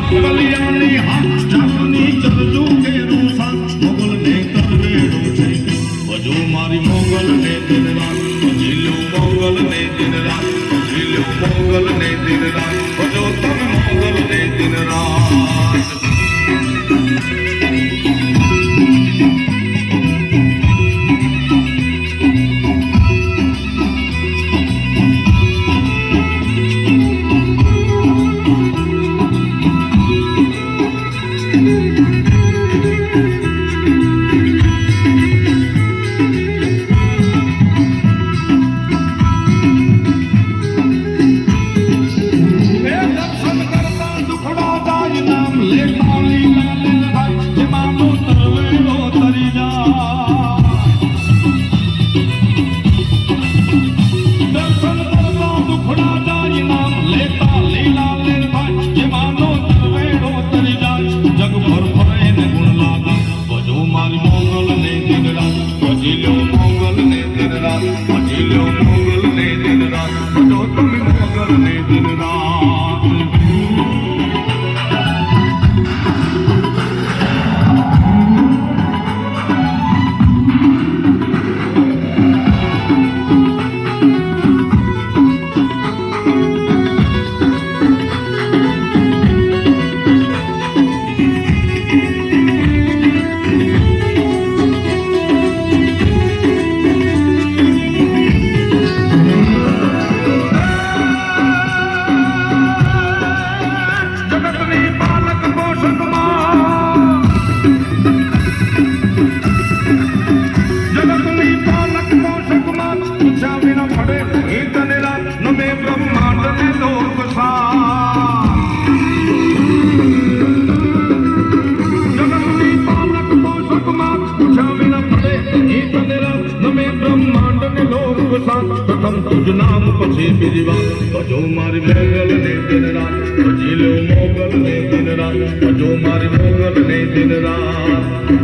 કલિયાણી હાથ ઢાકની ચરજુ કેરું સાથ મોગલ ને કરવેડો છે ભજો મારી મોગલ ને દિન રાત ભજીલો મોગલ ને દિન રાત ભજીલો મોગલ ને દિન રાત ભજો તમે મોગલ ને દિન રાત પ્રથમ તુજ નામ પછી બીજી વાત ભજો મારી મોગલ ને દિન રાત ભજી લો મોગલ ને દિન રાત ભજો મારી મોગલ ને દિન રાત